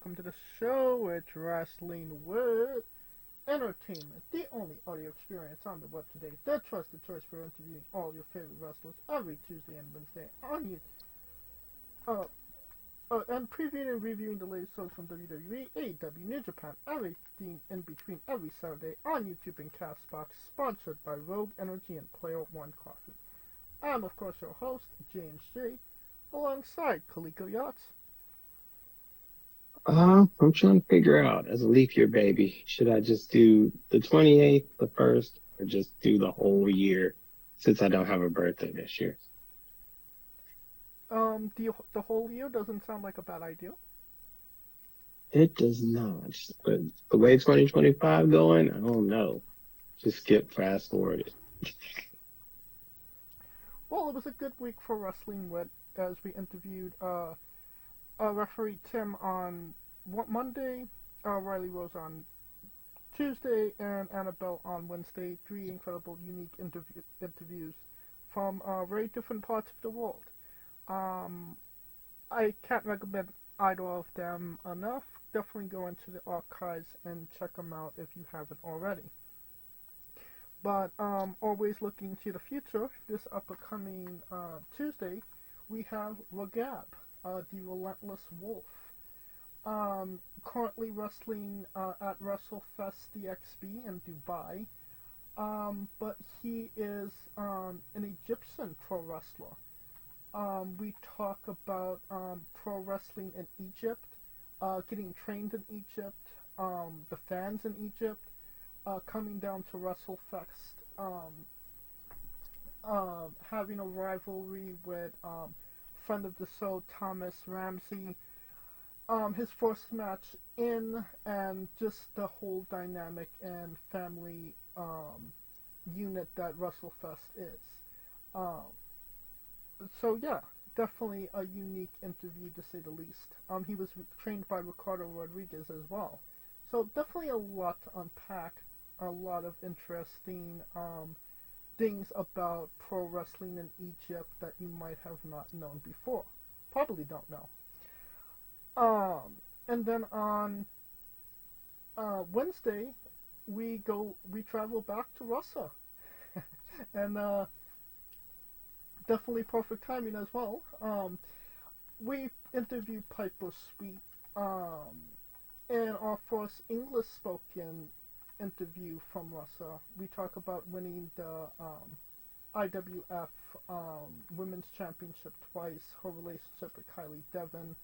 welcome to the show. It's Wrestling with Entertainment, the only audio experience on the web today. The trusted choice for interviewing all your favorite wrestlers every Tuesday and Wednesday on you. And previewing and reviewing the latest shows from WWE, AEW, New Japan, everything in between every Saturday on YouTube and Castbox, sponsored by Rogue Energy and Player One Coffee. I'm, of course, your host, James J., alongside Kaliko Yachts. I'm trying to figure out, as a leap year baby, should I just do the 28th, the 1st, or just do the whole year since I don't have a birthday this year? The whole year doesn't sound like a bad idea. It does not. But the way 2025 going, I don't know. Just skip fast forward. Well, it was a good week for Wrestling With, as we interviewed referee Tim on Monday, Riley Rose on Tuesday, and Annabelle on Wednesday. Three incredible, unique interviews from very different parts of the world. I can't recommend either of them enough. Definitely go into the archives and check them out if you haven't already. But always looking to the future, this upcoming Tuesday, we have Ragab, the Relentless Wolf. Currently wrestling at WrestleFest DXB in Dubai. But he is an Egyptian pro wrestler. We talk about pro wrestling in Egypt, getting trained in Egypt, the fans in Egypt, coming down to WrestleFest, having a rivalry with friend of the show Thomas Ramsey, his first match in, and just the whole dynamic and family unit that WrestleFest is. So yeah, definitely a unique interview to say the least. He was trained by Ricardo Rodriguez as well. So definitely a lot to unpack, a lot of interesting things about pro wrestling in Egypt that you might have not known before. Probably don't know. And then on Wednesday, we travel back to Russia. And definitely perfect timing as well. We interviewed Piper Sweet in our first English spoken interview from Russia. We talk about winning the IWF Women's Championship twice, her relationship with Kylie Devon,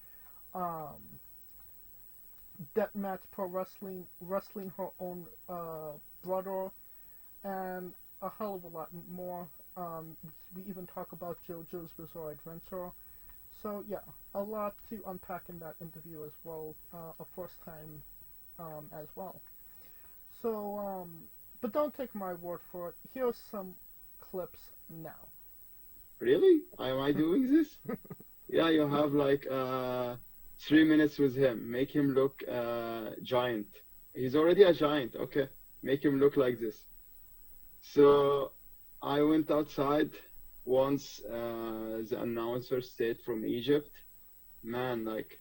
Deathmatch Pro Wrestling, wrestling her own brother, and a hell of a lot more. We even talk about JoJo's Bizarre Adventure. So yeah, a lot to unpack in that interview as well. A first time as well. So, but don't take my word for it. Here's some clips now. Really? Am I doing this? Yeah, you have like 3 minutes with him. Make him look giant. He's already a giant. Okay, make him look like this. So I went outside once the announcer stayed from Egypt. Man, like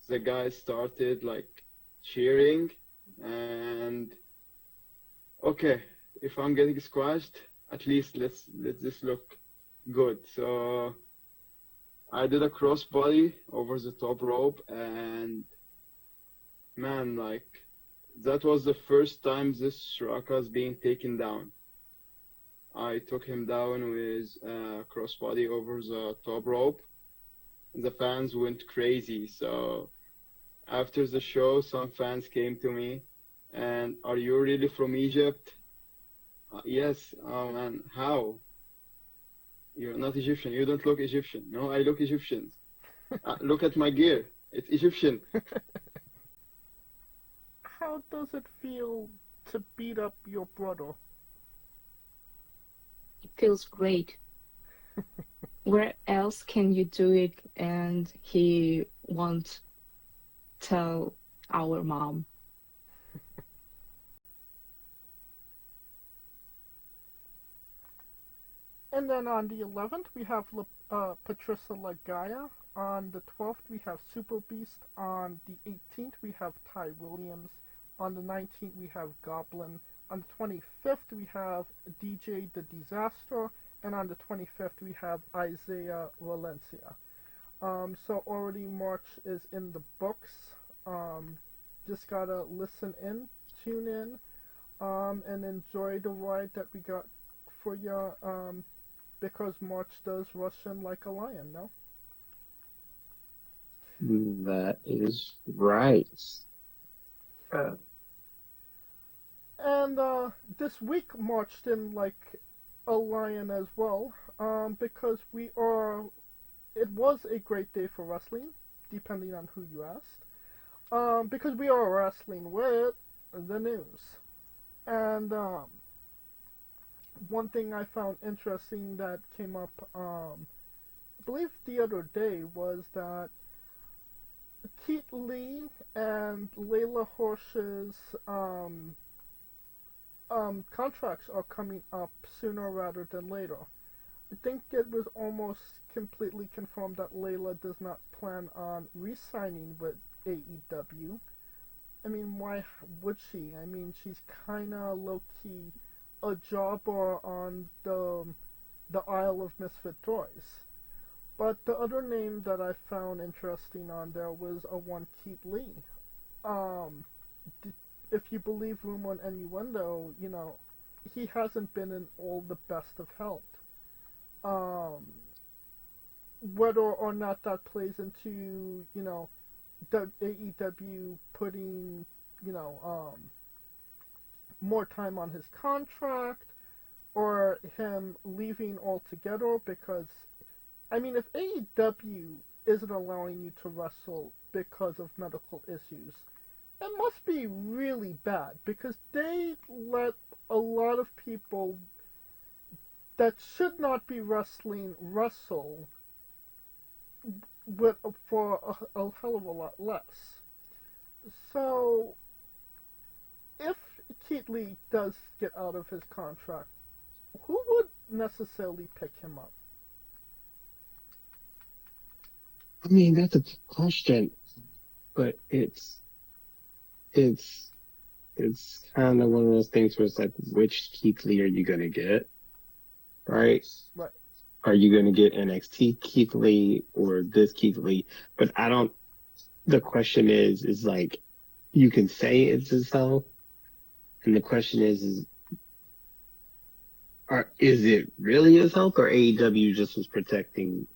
the guy started like cheering, and okay, if I'm getting squashed, at least let's this look good. So I did a crossbody over the top rope, and man, like that was the first time this Shiraka is being taken down. I took him down with a crossbody over the top rope. The fans went crazy. So after the show, some fans came to me and, "Are you really from Egypt?" Yes. Oh man, how? You're not Egyptian. You don't look Egyptian. No, I look Egyptian. Look at my gear. It's Egyptian. How does it feel to beat up your brother? It feels great. Where else can you do it and he won't tell our mom? And And then on the 11th, we have Patricia Lagaya. On the 12th, we have Super Beast. On the 18th, we have Ty Williams. On the 19th, we have Goblin. On the 25th, we have DJ The Disaster. And on the 25th, we have Isaiah Valencia. So already March is in the books. Just gotta listen in, tune in, and enjoy the ride that we got for you, because March does rush in like a lion, no? That is right. And this week marched in like a lion as well, because it was a great day for wrestling, depending on who you asked, because we are wrestling with the news. And one thing I found interesting that came up, I believe the other day, was that Keith Lee and Layla Hirsch's contracts are coming up sooner rather than later. I think it was almost completely confirmed that Layla does not plan on re-signing with AEW. I mean, why would she? I mean, she's kinda low-key a jobber on the Isle of Misfit Toys. But the other name that I found interesting on there was a one Keith Lee. If you believe rumor and innuendo, he hasn't been in all the best of health. Whether or not that plays into, the AEW putting, more time on his contract, or him leaving altogether, because, I mean, if AEW isn't allowing you to wrestle because of medical issues, it must be really bad, because they let a lot of people that should not be wrestling wrestle for a hell of a lot less. So, if Keith Lee does get out of his contract, who would necessarily pick him up? I mean, that's a question, but it's kind of one of those things where it's like, which Keith Lee are you gonna get, right? Right. Are you gonna get NXT Keith Lee or this Keith Lee? But the question is like, you can say it's himself, and the question is it really his health, or AEW just was protecting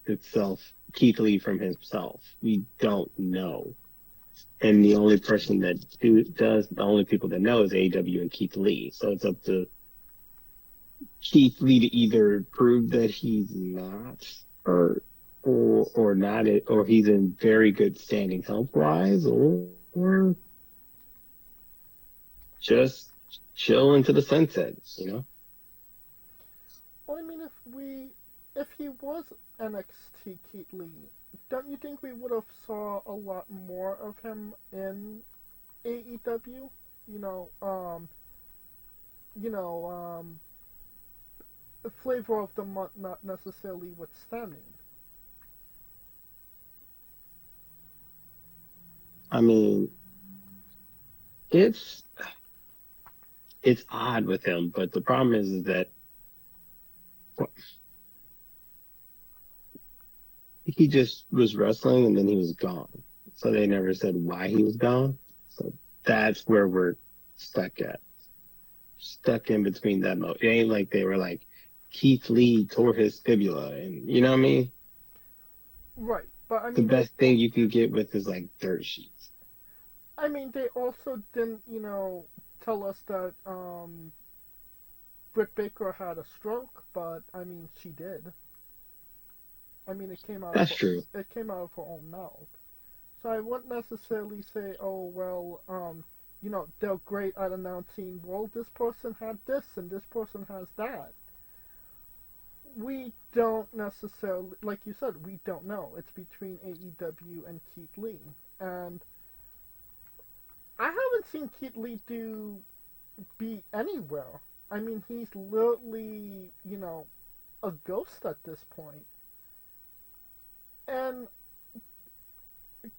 itself, Keith Lee, from himself? We don't know. And the only person the only people that know is AEW and Keith Lee. So it's up to Keith Lee to either prove that he's not, or not, or he's in very good standing health wise, or just chill into the sunset, Well, I mean, if he was NXT Keith Lee, don't you think we would have saw a lot more of him in AEW? The flavor of the month not necessarily withstanding. I mean, it's odd with him, but the problem is that he just was wrestling and then he was gone. So they never said why he was gone. So that's where we're stuck at. Stuck in between that mode. It ain't like they were like, Keith Lee tore his fibula, and you know what I mean? Right, but I mean, the best thing you can get with is like dirt sheets. I mean, they also didn't, tell us that Britt Baker had a stroke, but I mean, she did. I mean, it came out. That's true. It came out of her own mouth. So I wouldn't necessarily say, oh well, they're great at announcing. Well, this person had this and this person has that. We don't necessarily, like you said, we don't know. It's between AEW and Keith Lee, and I haven't seen Keith Lee be anywhere. I mean, he's literally, a ghost at this point. And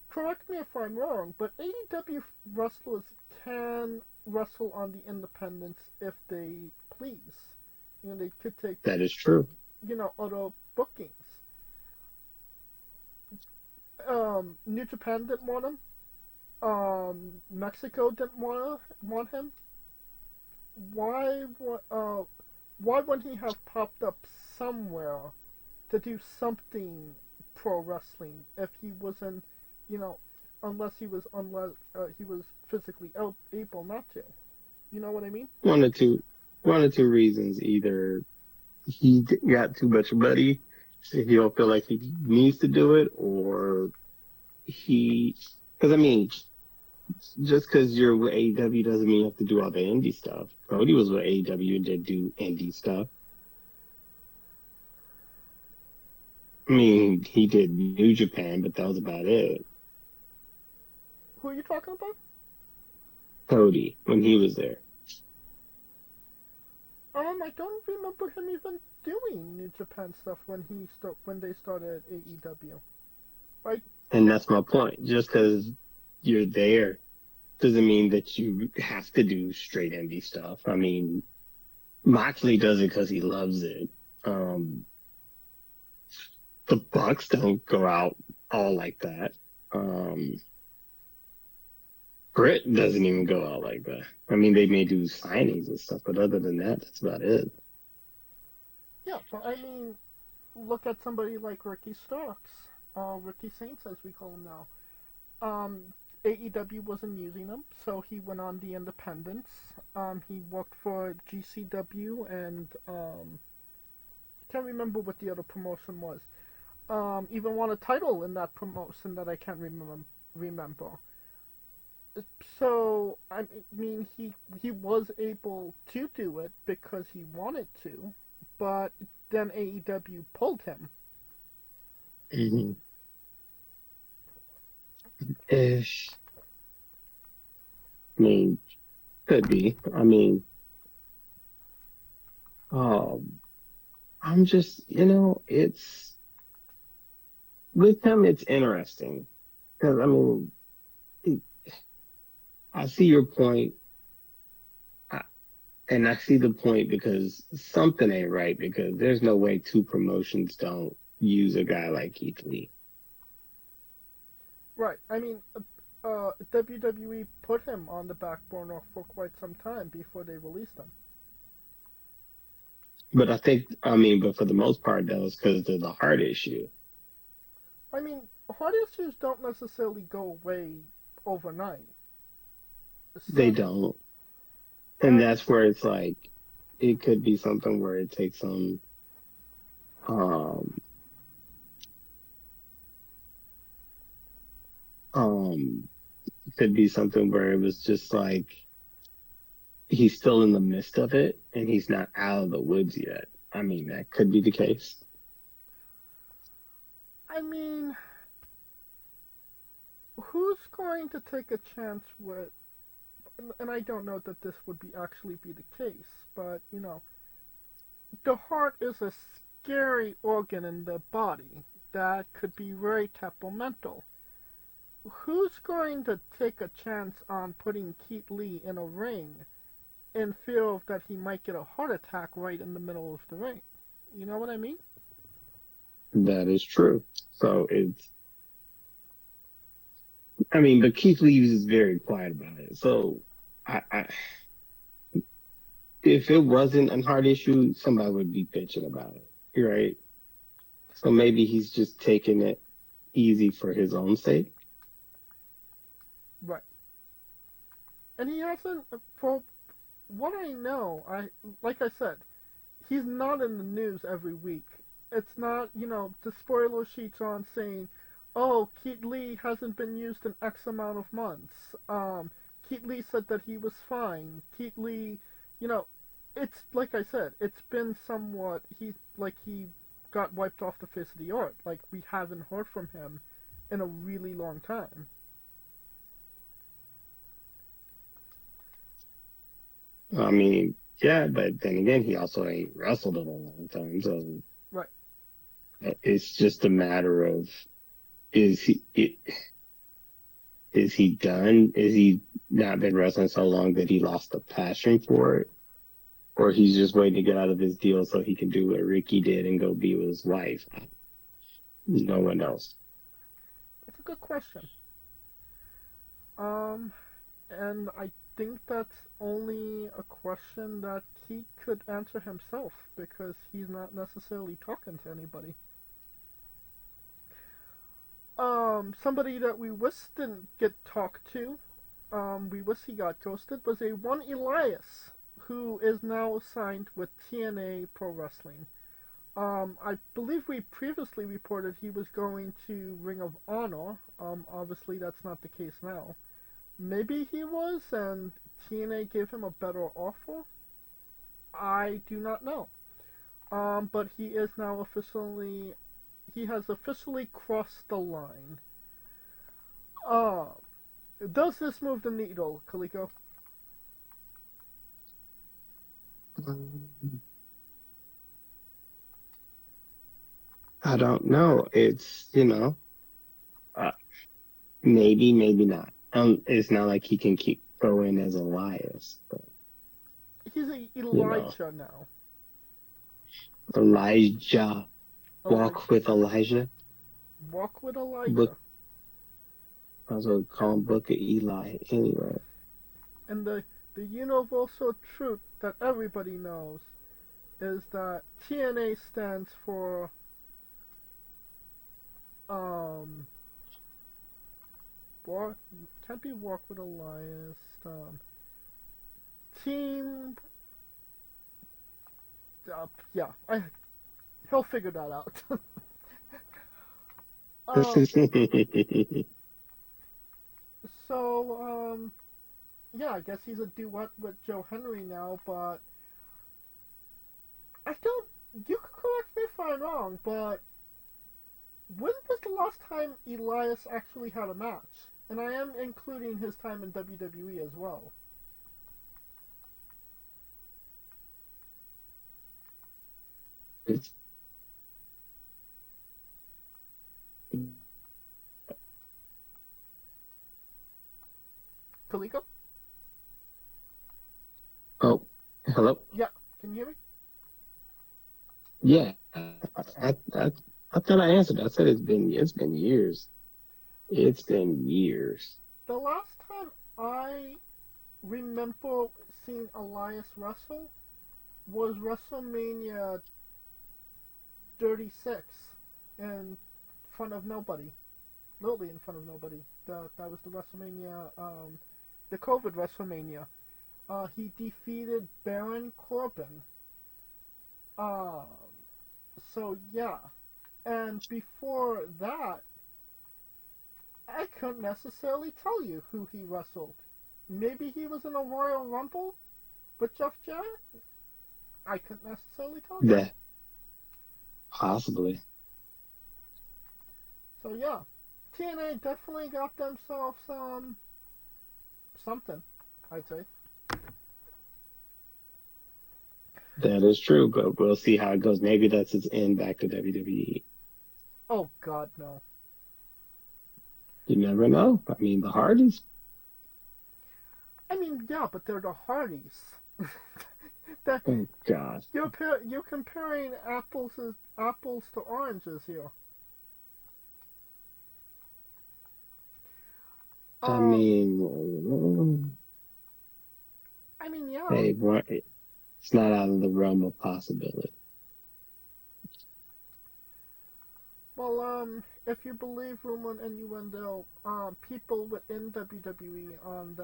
correct me if I'm wrong, but AEW wrestlers can wrestle on the independents if they please. You know, they could take, That is true. other bookings. New Japan didn't want him. Mexico didn't want him. Why wouldn't he have popped up somewhere to do something pro wrestling if he wasn't, unless he was physically able not to. You know what I mean? One or two reasons. Either he got too much money, so he don't feel like he needs to do it, or because I mean, just because you're with AEW doesn't mean you have to do all the indie stuff. Cody was with AEW and did do indie stuff. I mean, he did New Japan, but that was about it. Who are you talking about? Cody, when he was there. I don't remember him even doing New Japan stuff when they started AEW. Right? And that's my point. Just because you're there doesn't mean that you have to do straight indie stuff. I mean, Moxley does it because he loves it. The Bucks don't go out all like that. Britt doesn't even go out like that. I mean, they may do signings and stuff, but other than that, that's about it. Yeah, but I mean, look at somebody like Ricky Starks, Ricky Saints as we call him now. AEW wasn't using him, so he went on the independents. He worked for GCW and can't remember what the other promotion was. Even won a title in that promotion that I can't remember. So I mean, he was able to do it because he wanted to, but then AEW pulled him. Mm-hmm. Ish. I mean, could be. I mean, I'm just, it's with him. It's interesting because I mean, I see your point, and I see the point because something ain't right. Because there's no way two promotions don't use a guy like Keith Lee. Right. I mean, WWE put him on the back burner for quite some time before they released him. But but for the most part, that was because of the heart issue. I mean, heart issues don't necessarily go away overnight. They don't. And that's where it's like, it could be something where it takes some, it could be something where it was just like, he's still in the midst of it and he's not out of the woods yet. I mean, that could be the case. I mean, who's going to take a chance with, and I don't know that this would actually be the case, but, the heart is a scary organ in the body that could be very temperamental. Who's going to take a chance on putting Keith Lee in a ring in fear that he might get a heart attack right in the middle of the ring? You know what I mean? That is true. So but Keith Lee is very quiet about it. So if it wasn't a heart issue, somebody would be bitching about it, right? So maybe he's just taking it easy for his own sake. Right. And he hasn't, for what I know, like I said, he's not in the news every week. It's not, the spoiler sheets are on saying, oh, Keith Lee hasn't been used in X amount of months. Keith Lee said that he was fine. Keith Lee, it's like I said, it's been somewhat, he got wiped off the face of the earth. Like, we haven't heard from him in a really long time. I mean, yeah, but then again, he also ain't wrestled in a long time, so Right. It's just a matter of is he done? Is he not been wrestling so long that he lost the passion for it? Or he's just waiting to get out of his deal so he can do what Ricky did and go be with his wife? No one knows. It's a good question. And I think that's only a question that he could answer himself because he's not necessarily talking to anybody. Somebody that we wish didn't get talked to, we wish he got ghosted, was a one Elias, who is now signed with TNA Pro Wrestling. I believe we previously reported he was going to Ring of Honor. Obviously that's not the case now. Maybe he was, and TNA gave him a better offer. I do not know. But he is now he has officially crossed the line. Does this move the needle, Kaliko? I don't know. It's, maybe, maybe not. It's not like he can keep going as Elias. But, He's a Elijah now. Elijah. Walk with Elijah. Walk with Elijah. I was going to call him Book of Eli anyway. And the universal truth that everybody knows is that TNA stands for can't be Walk with Elias. Team. Yeah, he'll figure that out. So, yeah, I guess he's a duet with Joe Henry now, but you can correct me if I'm wrong, but when was the last time Elias actually had a match? And I am including his time in WWE as well. Kaliko? Oh, hello? Yeah, can you hear me? Yeah. I thought I answered. I said it's been years. It's been years. The last time I remember seeing Elias wrestle was WrestleMania 36 in front of nobody. Literally in front of nobody. That was the WrestleMania, the COVID WrestleMania. He defeated Baron Corbin. So yeah. And before that, I couldn't necessarily tell you who he wrestled. Maybe he was in a Royal Rumble with Jeff Jarrett? I couldn't necessarily tell you. Yeah. Possibly. So yeah, TNA definitely got themselves something, I'd say. That is true, but we'll see how it goes. Maybe that's his end back to WWE. Oh God, no. You never know. I mean, the Hardys. I mean, yeah, but they're the Hardys. Oh God. You're comparing apples to oranges here. I mean, yeah. hey, it's not out of the realm of possibility. Well, if you believe rumor and innuendo, people within WWE on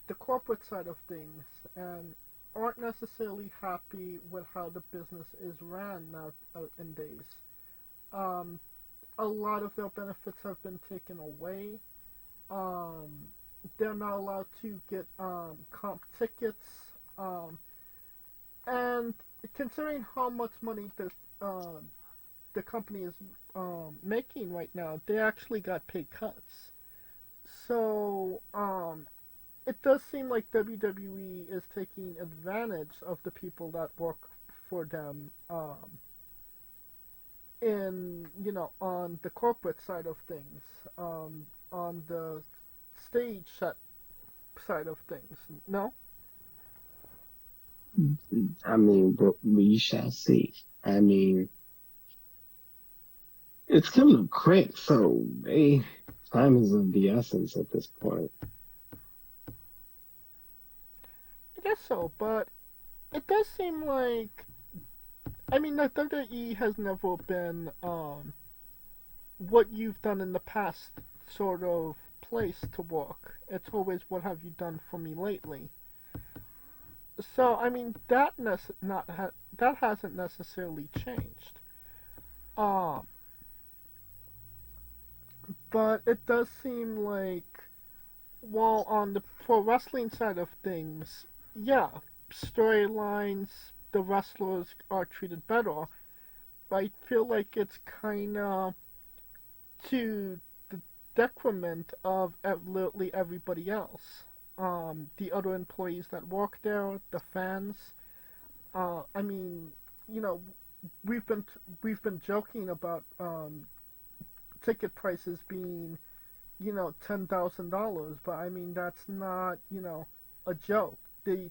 the corporate side of things and aren't necessarily happy with how the business is ran now in days. A lot of their benefits have been taken away. They're not allowed to get comp tickets. And considering how much money the company is making right now, they actually got pay cuts. So it does seem like WWE is taking advantage of the people that work for them in, on the corporate side of things, on the stage side of things. No? I mean, but we shall see. I mean, it's coming up quick, so time is of the essence at this point. I guess so, but it does seem like, I mean, the WWE has never been what you've done in the past sort of place to work. It's always what have you done for me lately. So I mean that hasn't necessarily changed. Um, but it does seem like, well, on the pro wrestling side of things, yeah, storylines, the wrestlers are treated better. But I feel like it's kind of to the decrement of literally everybody else. The other employees that work there, the fans. I mean, you know, we've been joking about ticket prices being, $10,000, but I mean that's not, a joke. The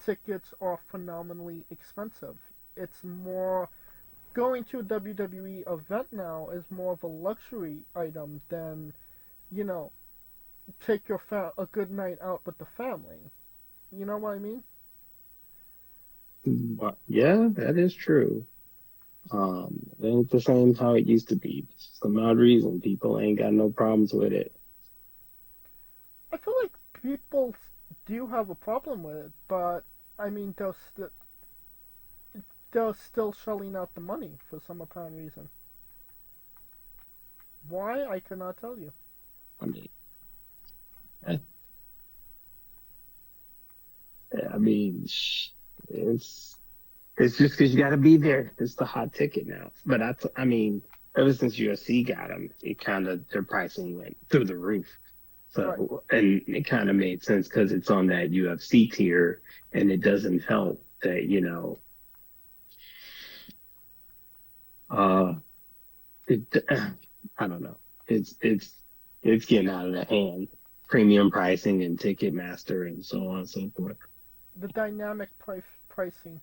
tickets are phenomenally expensive. It's more going to a WWE event now is more of a luxury item than, you know, take a good night out with the family. You know what I mean? But yeah, that is true. It ain't the same how it used to be. For some odd reason, people ain't got no problems with it. I feel like people do have a problem with it, but I mean they're still shelling out the money for some apparent reason. Why I cannot tell you. I mean, I, I mean, it's it's just because you got to be there. It's the hot ticket now. But I mean, ever since UFC got them, it kind of their pricing went through the roof. Right. So, and it kind of made sense because it's on that UFC tier, and it doesn't help that uh, it. I don't know. It's getting out of the hand. Premium pricing and Ticketmaster and so on and so forth. The dynamic pricing.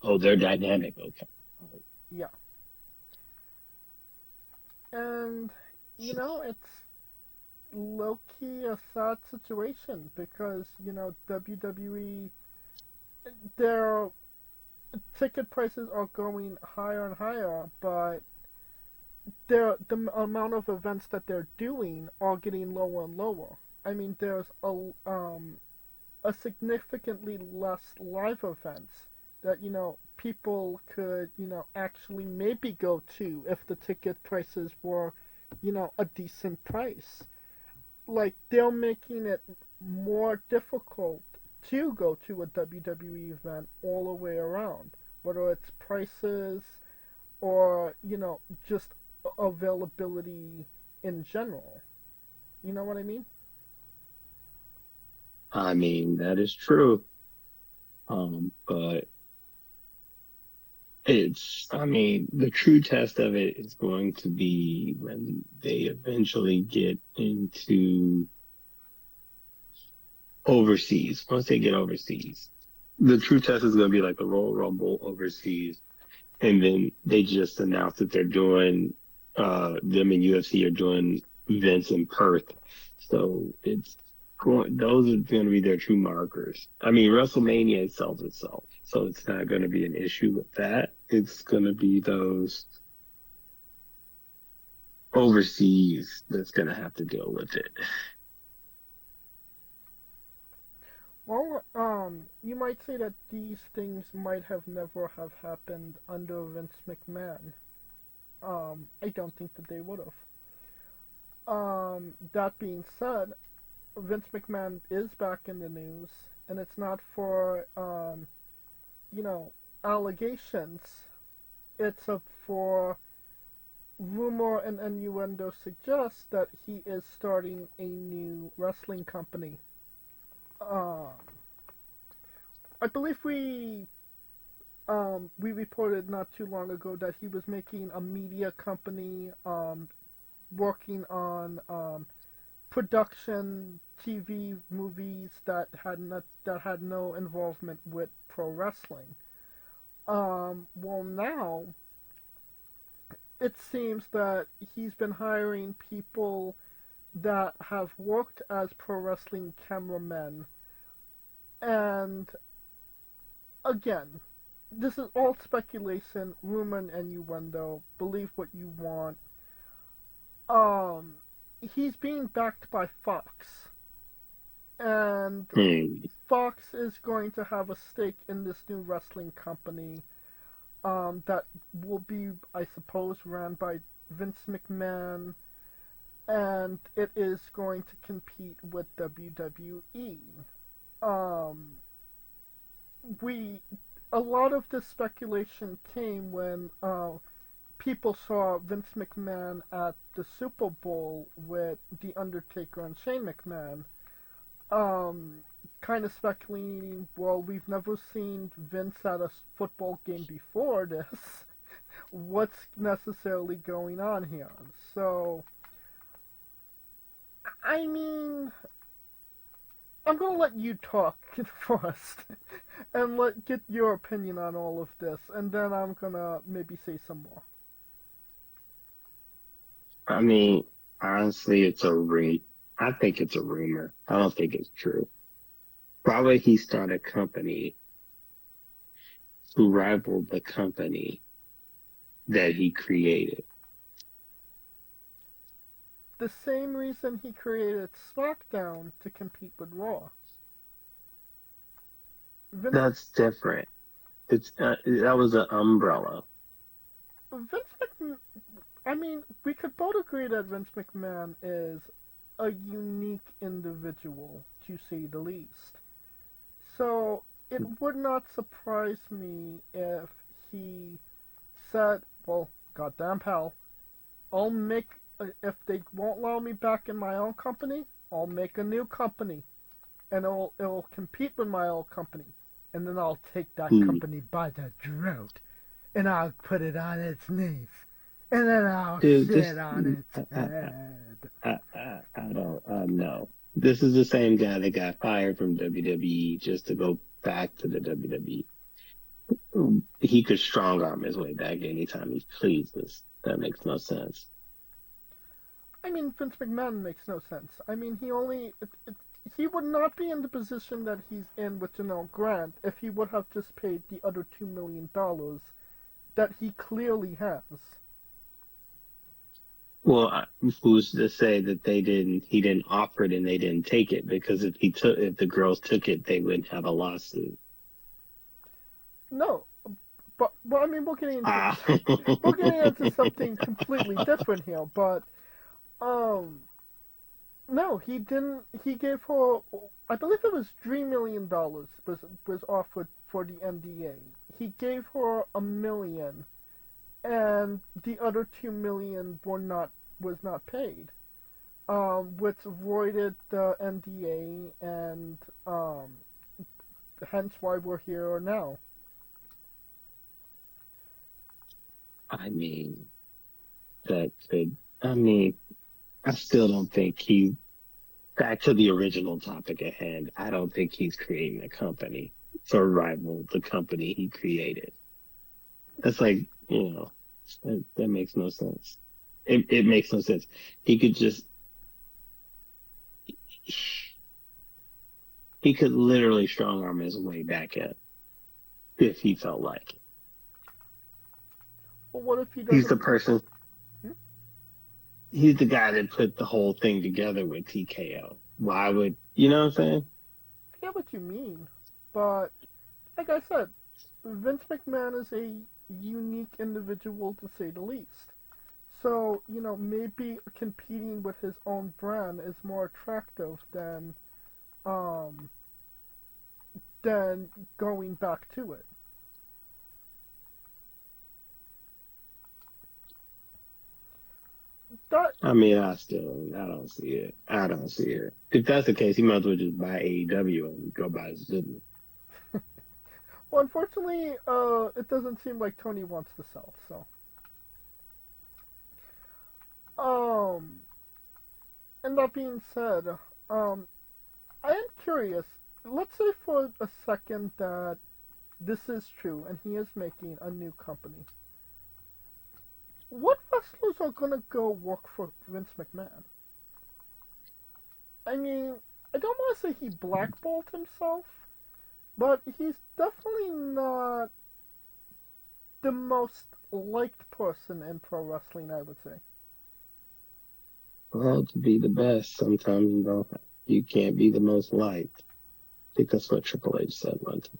Oh, they're dynamic. Okay. Yeah. And it's low key a sad situation because, WWE, their ticket prices are going higher and higher, but the amount of events that they're doing are getting lower and lower. I mean, there's a significantly less live events that people could actually maybe go to if the ticket prices were a decent price. Like they're making it more difficult to go to a WWE event all the way around, whether it's prices or just availability in general. You know what I mean? I mean, that is true. But I mean, the true test of it is going to be when they eventually get into overseas. Once they get overseas, the true test is going to be like the Royal Rumble overseas. And then they just announced that they're doing, them in UFC are doing events in Perth. So those are going to be their true markers. I mean, WrestleMania sells itself, so it's not going to be an issue with that. It's going to be those overseas that's going to have to deal with it. Well, you might say that these things might have never have happened under Vince McMahon. I don't think that they would have. That being said, Vince McMahon is back in the news, and it's not for allegations. It's for rumor and innuendo suggests that he is starting a new wrestling company. Uh, I believe we we reported not too long ago that he was making a media company, working on production TV movies that had no involvement with pro wrestling. Well, now it seems that he's been hiring people that have worked as pro wrestling cameramen, and again, this is all speculation, rumor, and innuendo. Believe what you want. Um, he's being backed by Fox, and Fox is going to have a stake in this new wrestling company. That will be, I suppose, ran by Vince McMahon, and it is going to compete with WWE. Um, a lot of this speculation came when people saw Vince McMahon at the Super Bowl with The Undertaker and Shane McMahon. Kind of speculating, well, we've never seen Vince at a football game before this. What's necessarily going on here? So, I mean, I'm gonna let you talk first, and get your opinion on all of this, and then I'm gonna maybe say some more. I mean, honestly, I think it's a rumor. I don't think it's true. Probably he started a company who rivaled the company that he created. The same reason he created SmackDown to compete with Raw. That's different. That was an umbrella. Vince McMahon, I mean, we could both agree that Vince McMahon is a unique individual, to say the least. So, it would not surprise me if he said, well, goddamn pal, if they won't allow me back in my own company, I'll make a new company. And it'll compete with my old company. And then I'll take that company by the throat. And I'll put it on its knees. And then I'll sit on its head. I don't know. This is the same guy that got fired from WWE just to go back to the WWE. He could strong arm his way back anytime he pleases. That makes no sense. I mean, Vince McMahon makes no sense. I mean, he would not be in the position that he's in with Janelle Grant if he would have just paid the other $2 million that he clearly has. Well, who's to say that he didn't offer it and they didn't take it? Because if the girls took it, they wouldn't have a lawsuit. No, but well, I mean, we're getting into something completely different here. But no, he didn't. He gave her, I believe it was $3 million was offered for the NDA. He gave her $1 million. And the other $2 million was not paid, which voided the NDA, and hence why we're here now. I mean, I still don't think back to the original topic at hand, I don't think he's creating a company to rival the company he created. That's like, that makes no sense. It makes no sense. He could literally strong arm his way back in if he felt like it. Well, what if he doesn't? He's the person. He's the guy that put the whole thing together with TKO. Why would, you know what I'm saying? I get what you mean, but like I said, Vince McMahon is a unique individual to say the least. So, maybe competing with his own brand is more attractive than going back to it. I don't see it. I don't see it. If that's the case, he might as well just buy AEW and go buy his business. Well, unfortunately, it doesn't seem like Tony wants to sell. So, um, and that being said, I am curious. Let's say for a second that this is true, and he is making a new company. What wrestlers are gonna go work for Vince McMahon? I mean, I don't want to say he blackballed himself, but he's definitely not the most liked person in pro wrestling, I would say. Well, to be the best, sometimes you can't be the most liked. I think that's what Triple H said one time.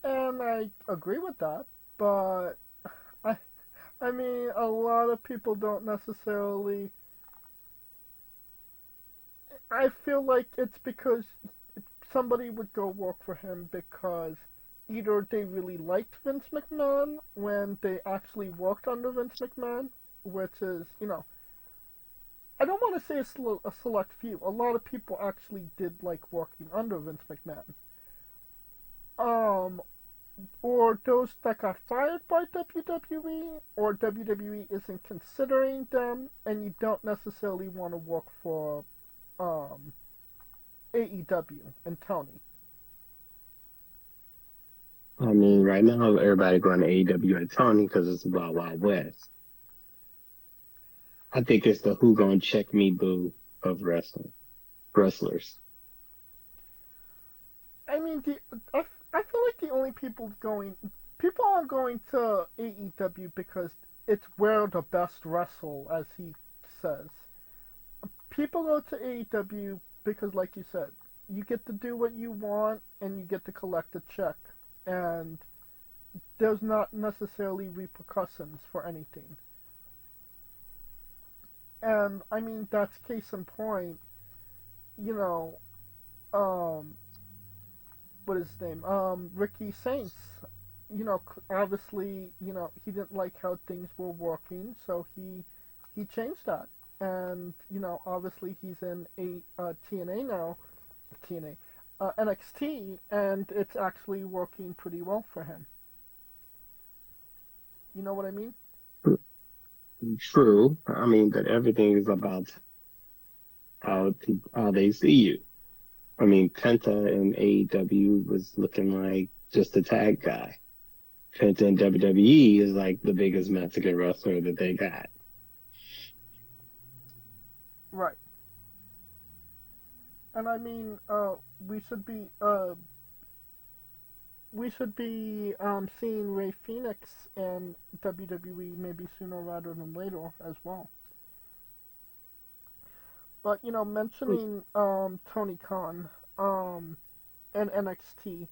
And I agree with that, but I, I mean, a lot of people don't necessarily. I feel like it's because somebody would go work for him because either they really liked Vince McMahon when they actually worked under Vince McMahon, which is, I don't want to say a select few. A lot of people actually did like working under Vince McMahon. Um, or those that got fired by WWE, or WWE isn't considering them, and you don't necessarily want to work for AEW and Tony. I mean, right now everybody going to AEW and Tony because it's Wild Wild West. I think it's the who gonna check me boo of wrestlers. I mean, I feel like the only people are going to AEW because it's where the best wrestle, as he says. People go to AEW because, like you said, you get to do what you want and you get to collect a check, and there's not necessarily repercussions for anything. And I mean, that's case in point. You know, what is his name? Ricky Saints. Obviously, he didn't like how things were working, so he changed that. And obviously he's in TNA now, TNA, NXT, and it's actually working pretty well for him. You know what I mean? True. I mean, but everything is about how they see you. I mean, Penta in AEW was looking like just a tag guy. Penta in WWE is like the biggest Mexican wrestler that they got. Right. And I mean, we should be seeing Ray Phoenix in WWE maybe sooner rather than later as well. But mentioning Tony Khan and NXT,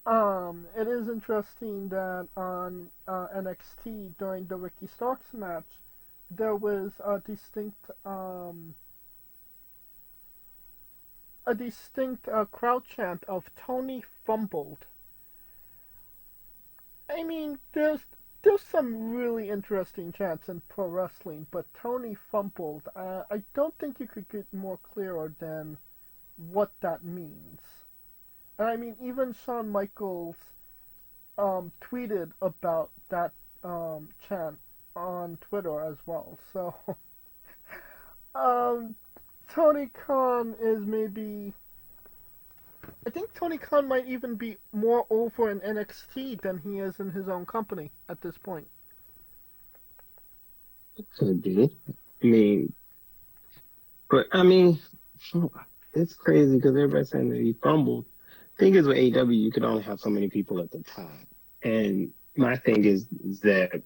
it is interesting that on NXT during the Ricky Starks match, there was a distinct crowd chant of Tony fumbled. I mean, there's some really interesting chants in pro wrestling, but Tony fumbled. I don't think you could get more clearer than what that means. And I mean, even Shawn Michaels tweeted about that chant on Twitter as well. So, Tony Khan is maybe. I think Tony Khan might even be more over in NXT than he is in his own company at this point. Could be. I mean, it's crazy because everybody's saying that he fumbled. Thing is, with AEW, you could only have so many people at the time. And my thing is that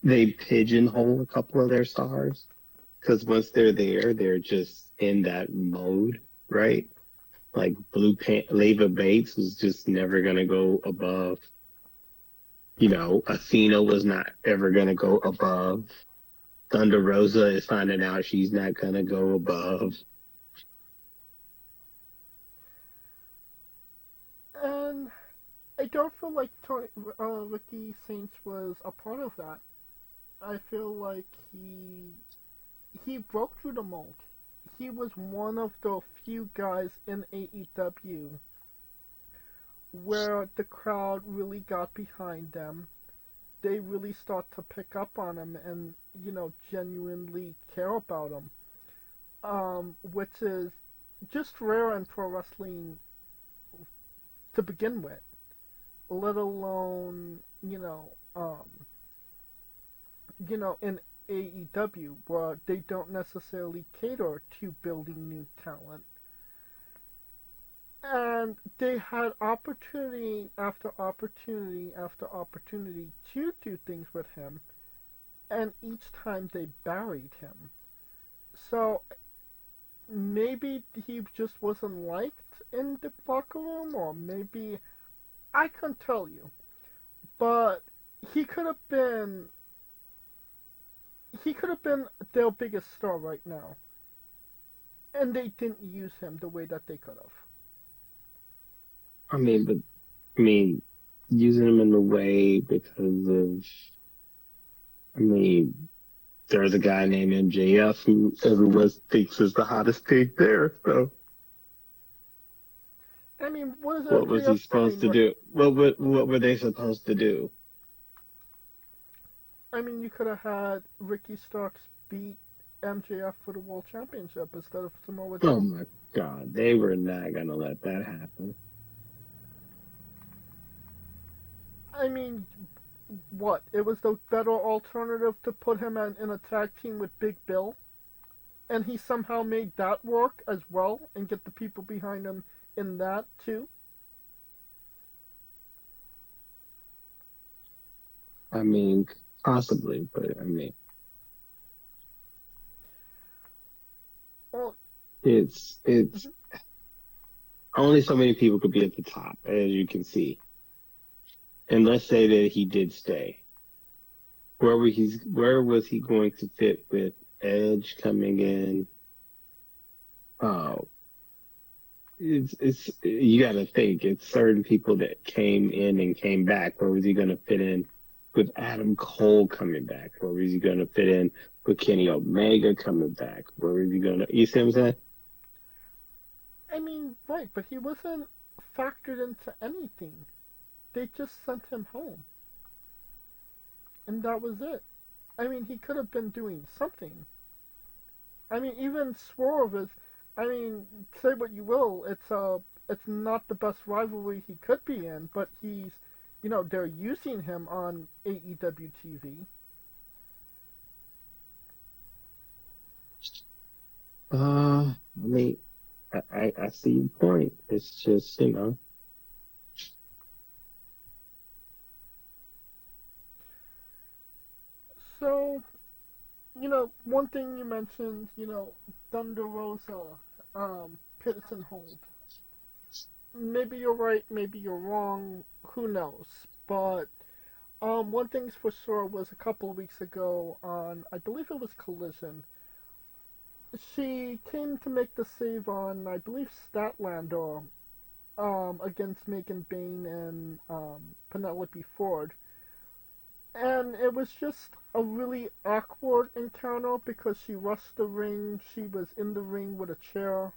they pigeonhole a couple of their stars because once they're there, they're just in that mode, right? Like Leva Bates was just never going to go above. Athena was not ever going to go above. Thunder Rosa is finding out she's not going to go above. And I don't feel like Ricky Saints was a part of that. I feel like he broke through the mold. He was one of the few guys in AEW where the crowd really got behind them. They really start to pick up on them and, genuinely care about them. Which is just rare in pro wrestling to begin with, let alone, in AEW, where they don't necessarily cater to building new talent. And they had opportunity after opportunity after opportunity to do things with him, and each time they buried him. So maybe he just wasn't liked in the locker room, or maybe I couldn't tell you. But he could have been their biggest star right now, and they didn't use him the way that they could have. Using him in a way because of, there's a guy named MJF who everyone thinks is the hottest take there. So, what was he supposed to do? What were they supposed to do? You could have had Ricky Starks beat MJF for the World Championship instead of Samoa Joe. Oh my God, they were not gonna let that happen. What? It was the better alternative to put him in a tag team with Big Bill, and he somehow made that work as well and get the people behind him in that too. Possibly, but well, it's only so many people could be at the top, as you can see. And let's say that he did stay. Where was he going to fit with Edge coming in? Oh, it's you got to think. It's certain people that came in and came back. Where was he going to fit in with Adam Cole coming back? Where was he going to fit in with Kenny Omega coming back? Where was he going to? You see what I'm saying? Right, but he wasn't factored into anything. They just sent him home. And that was it. He could have been doing something. Even Swerve is, say what you will, it's not the best rivalry he could be in, but he's, they're using him on AEW TV. I see your point. It's just, So, one thing you mentioned, Thunder Rosa, Pitts and Hold. Maybe you're right, maybe you're wrong, who knows? But, one thing's for sure was a couple of weeks ago on, I believe it was Collision, she came to make the save on, I believe, Statlander, against Megan Bayne and, Penelope Ford. And it was just a really awkward encounter because she rushed the ring. She was in the ring with a chair,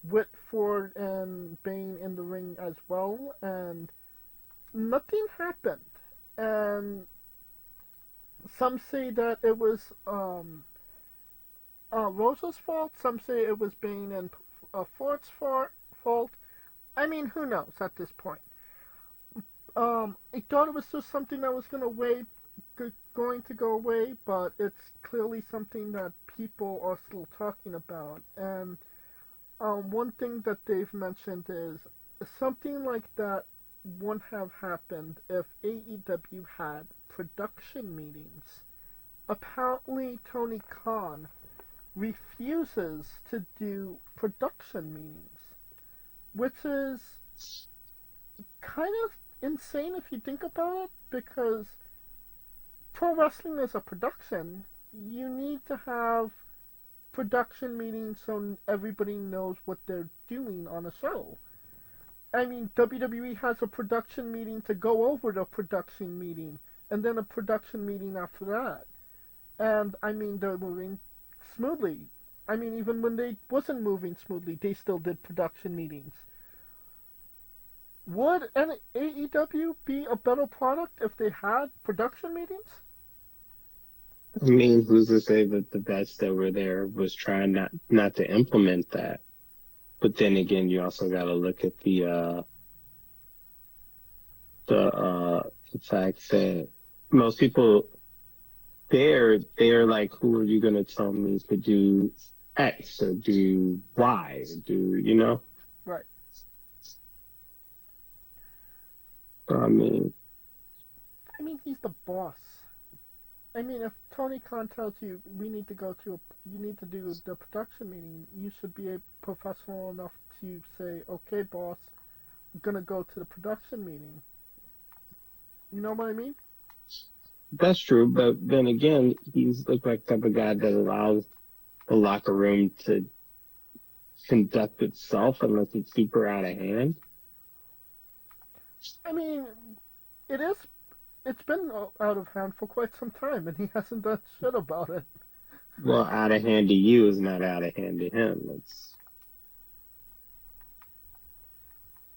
with Ford and Bayne in the ring as well, and nothing happened. And some say that it was Rosa's fault. Some say it was Bayne and Ford's fault. Who knows at this point? I thought it was just something that was going to go away, but it's clearly something that people are still talking about. And one thing that they've mentioned is something like that wouldn't have happened if AEW had production meetings. Apparently, Tony Khan refuses to do production meetings, which is kind of insane if you think about it, because pro wrestling is a production. You need to have production meetings so everybody knows what they're doing on a show. WWE has a production meeting to go over the production meeting, and then a production meeting after that. And they're moving smoothly. Even when they wasn't moving smoothly, they still did production meetings. Would an AEW be a better product if they had production meetings? I mean, who's to say that the vets that were there was trying not to implement that? But then again, you also got to look at the fact that most people they're like, who are you going to tell me to do X or do Y or do, you know? Right. I mean, He's the boss. If Tony Khan tells you you need to do the production meeting, you should be professional enough to say, okay, boss, I'm gonna go to the production meeting. You know what I mean? that's true. But then again, he's the like type of guy that allows the locker room to conduct itself unless it's super out of hand. It is. It's been out of hand for quite some time, and he hasn't done shit about it. Well, out of hand to you is not out of hand to him.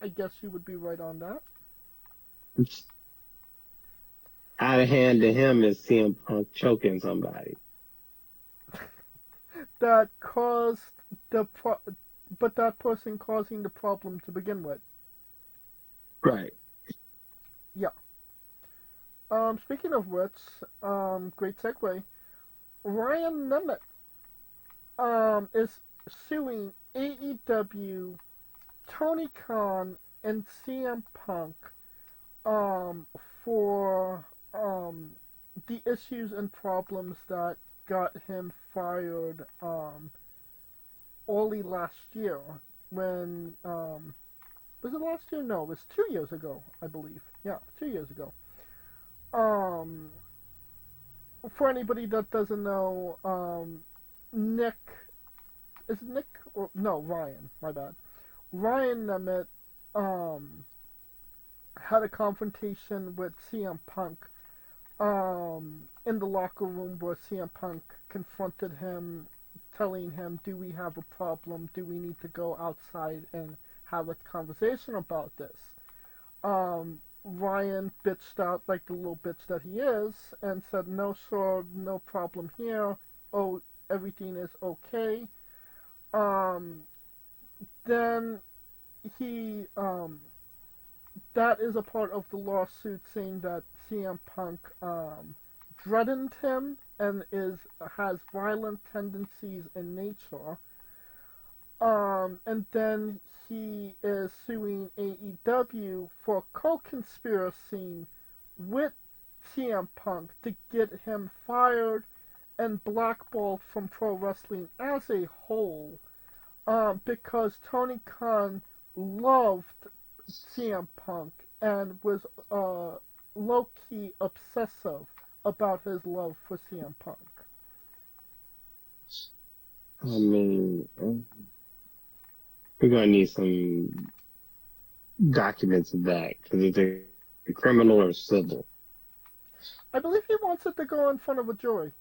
I guess you would be right on that. It's out of hand to him is CM Punk choking somebody. That caused but that person causing the problem to begin with. Right. Yeah. Speaking of which, great segue. Ryan Nemeth, is suing AEW, Tony Khan, and CM Punk, for, the issues and problems that got him fired, early last year when, was it last year? No, it was 2 years ago, I believe. Yeah, 2 years ago. For anybody that doesn't know, Nick, is it Nick? Or, no, Ryan, my bad. Ryan Nemeth, had a confrontation with CM Punk, in the locker room where CM Punk confronted him, telling him, do we have a problem? Do we need to go outside and have a conversation about this? Ryan bitched out like the little bitch that he is and said, no, sir, no problem here. Oh, everything is okay. Then he, that is a part of the lawsuit saying that CM Punk, threatened him and has violent tendencies in nature. And then he is suing AEW for co-conspiracy with CM Punk to get him fired and blackballed from pro wrestling as a whole, because Tony Khan loved CM Punk and was low-key obsessive about his love for CM Punk. I mean, we're going to need some documents of that, because it's a criminal or civil. I believe he wants it to go in front of a jury.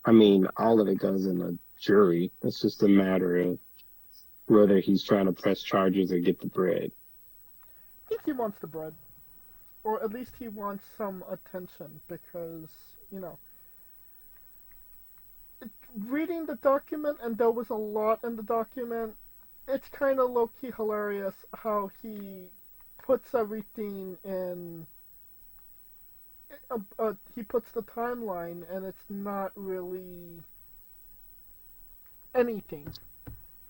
I mean, all of it goes in a jury. It's just a matter of whether he's trying to press charges or get the bread. I think he wants the bread. Or at least he wants some attention, because, reading the document, and there was a lot in the document, it's kind of low-key hilarious how he puts everything in. He puts the timeline, and it's not really anything.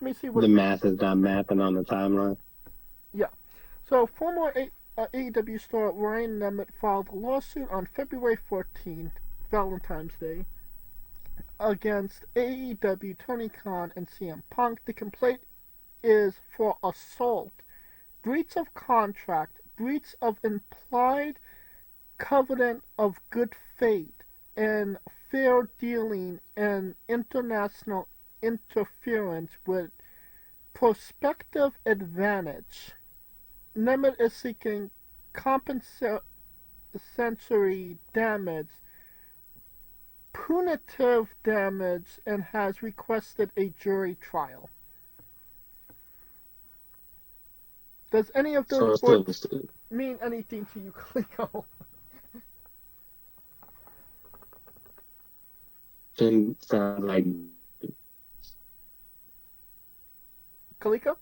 Let me see what the math is not mapping on the timeline. Yeah. So former AEW star Ryan Nemeth filed a lawsuit on February 14th, Valentine's Day, against AEW, Tony Khan, and CM Punk. The complaint is for assault, breach of contract, breach of implied covenant of good faith, and fair dealing, and international interference with prospective advantage. Nemeth is seeking compensatory damage, punitive damage, and has requested a jury trial. Does any of So those it's still sports mean anything to you, Kaliko? didn't sound like Kaliko?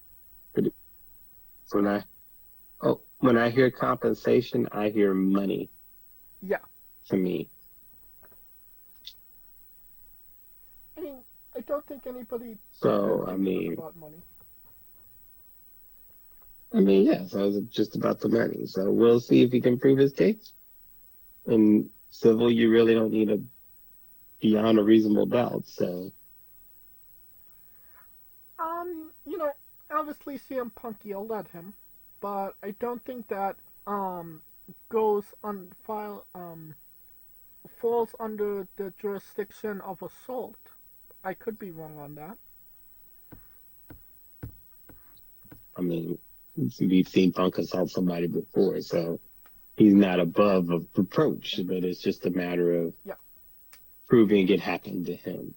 when when I hear compensation, I hear money Yeah. to me. I mean, I don't think anybody So really thinks about money. yeah, so it's just about the money. So we'll see if he can prove his case. In civil, you really don't need a beyond a reasonable doubt. So You know, obviously CM Punk yelled at him, but I don't think that goes on file falls under the jurisdiction of assault. I could be wrong on that. I mean, we've seen Punk assault somebody before, so he's not above a reproach, but it's just a matter of proving it happened to him.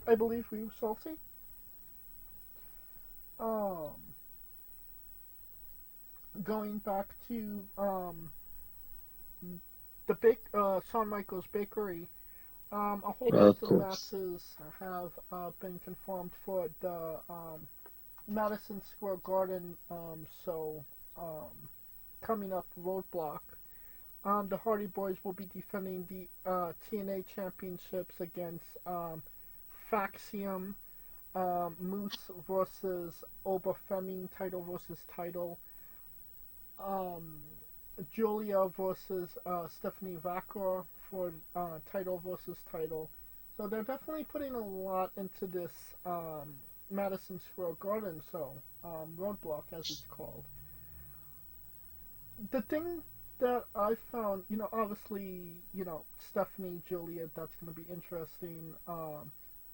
I believe we shall see. Going back to the Shawn Michaels Bakery, a whole bunch of matches have been confirmed for the Madison Square Garden coming up Roadblock. The Hardy Boys will be defending the TNA Championships against Faxium, Moose versus Oba Femi, title versus title, Julia versus Stephanie Vacker for title versus title. So they're definitely putting a lot into this Madison Square Garden Roadblock as it's called. The thing that I found, obviously, Stephanie, Julia, that's going to be interesting.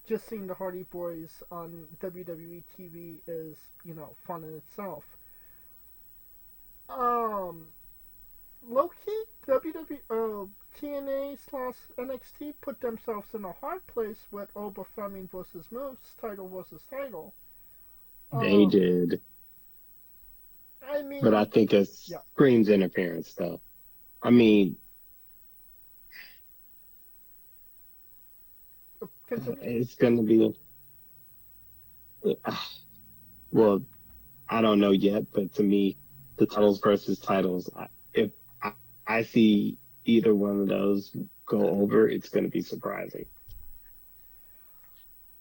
Just seeing the Hardy Boys on WWE TV is, fun in itself. Low-key, TNA / NXT put themselves in a hard place with Oba Femi versus Moose, title versus title. They did. I mean, but I think it screams interference, though. I mean, it's going to be. Well, I don't know yet, but to me, the titles versus titles, if I see either one of those go over, it's going to be surprising.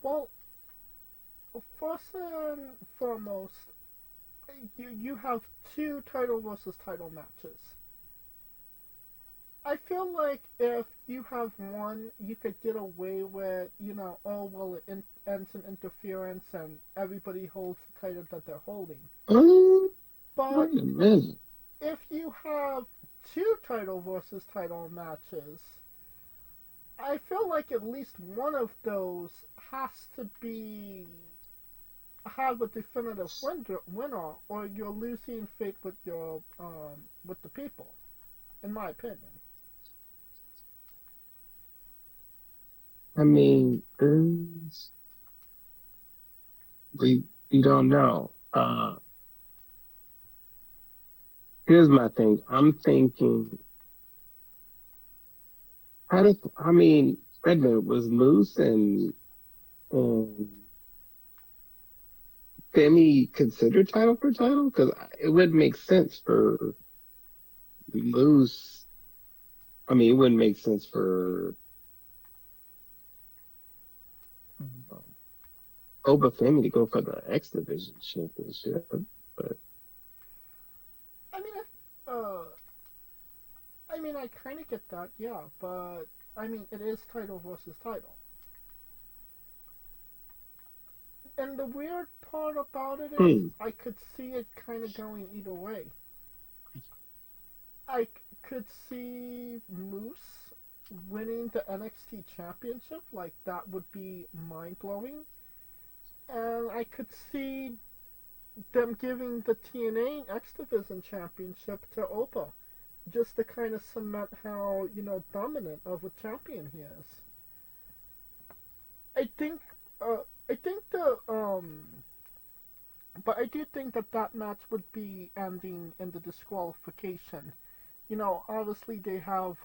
Well, first and foremost, you have two title versus title matches. I feel like if you have one, you could get away with, it ends in interference and everybody holds the title that they're holding. But if you have two title versus title matches, I feel like at least one of those has to have a definitive winner, or you're losing faith with with the people, in my opinion. I mean, we don't know. Here's my thing. I'm thinking, wait a minute, was Moose and Femi considered title for title? Because it wouldn't make sense for Moose. It wouldn't make sense for Oba Femi to go for the X Division championship, but I kind of get that, yeah, but it is title versus title. And the weird part about it is, I could see it kind of going either way. I could see Moose winning the NXT Championship, like that would be mind-blowing. And I could see them giving the TNA X Division Championship to Oba, just to kind of cement how, dominant of a champion he is. I think I think but I do think that that match would be ending in the disqualification. Obviously they have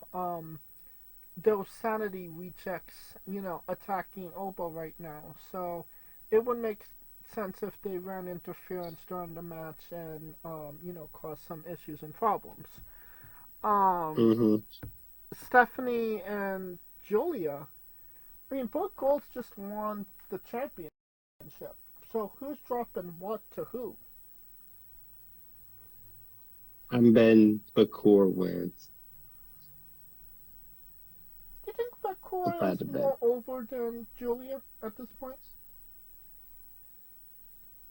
those sanity rejects, attacking Oba right now. So it would make sense if they ran interference during the match and, caused some issues and problems. Um, Mm-hmm. Stephanie and Julia, I mean, both girls just won the championship. So who's dropping what to who? And then the core wins. Do you think Vakura About is the bet. more over than Julia at this point?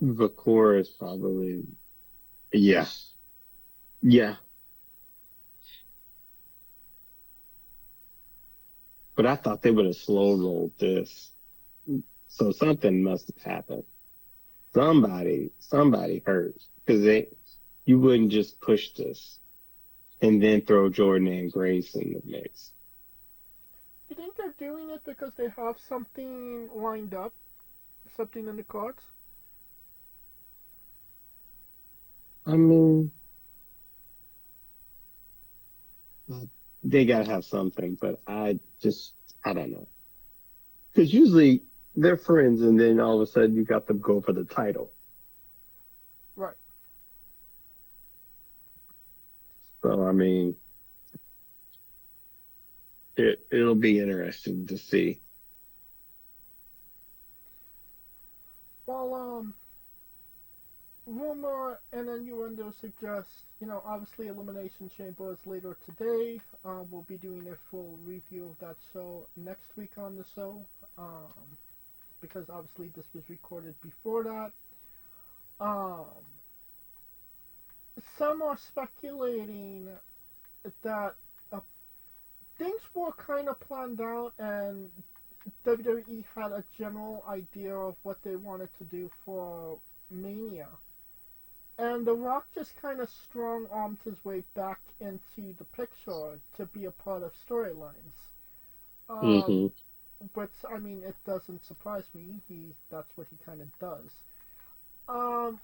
The core is probably, yeah. Yeah. But I thought they would have slow rolled this. So something must have happened. Somebody hurt. Because you wouldn't just push this and then throw Jordan and Grace in the mix. Do you think they're doing it because they have something lined up? Something in the cards? I mean, they gotta have something, but I don't know. Because usually they're friends and then all of a sudden you got them go for the title. Right. So, I mean, it'll be interesting to see. Well, rumor and innuendo suggests, obviously Elimination Chamber is later today. We'll be doing a full review of that show next week on the show, because obviously this was recorded before that. Um, some are speculating that things were kind of planned out and WWE had a general idea of what they wanted to do for Mania. And The Rock just kind of strong armed his way back into the picture to be a part of storylines. Mm-hmm. Which, I mean, it doesn't surprise me. That's what he kind of does.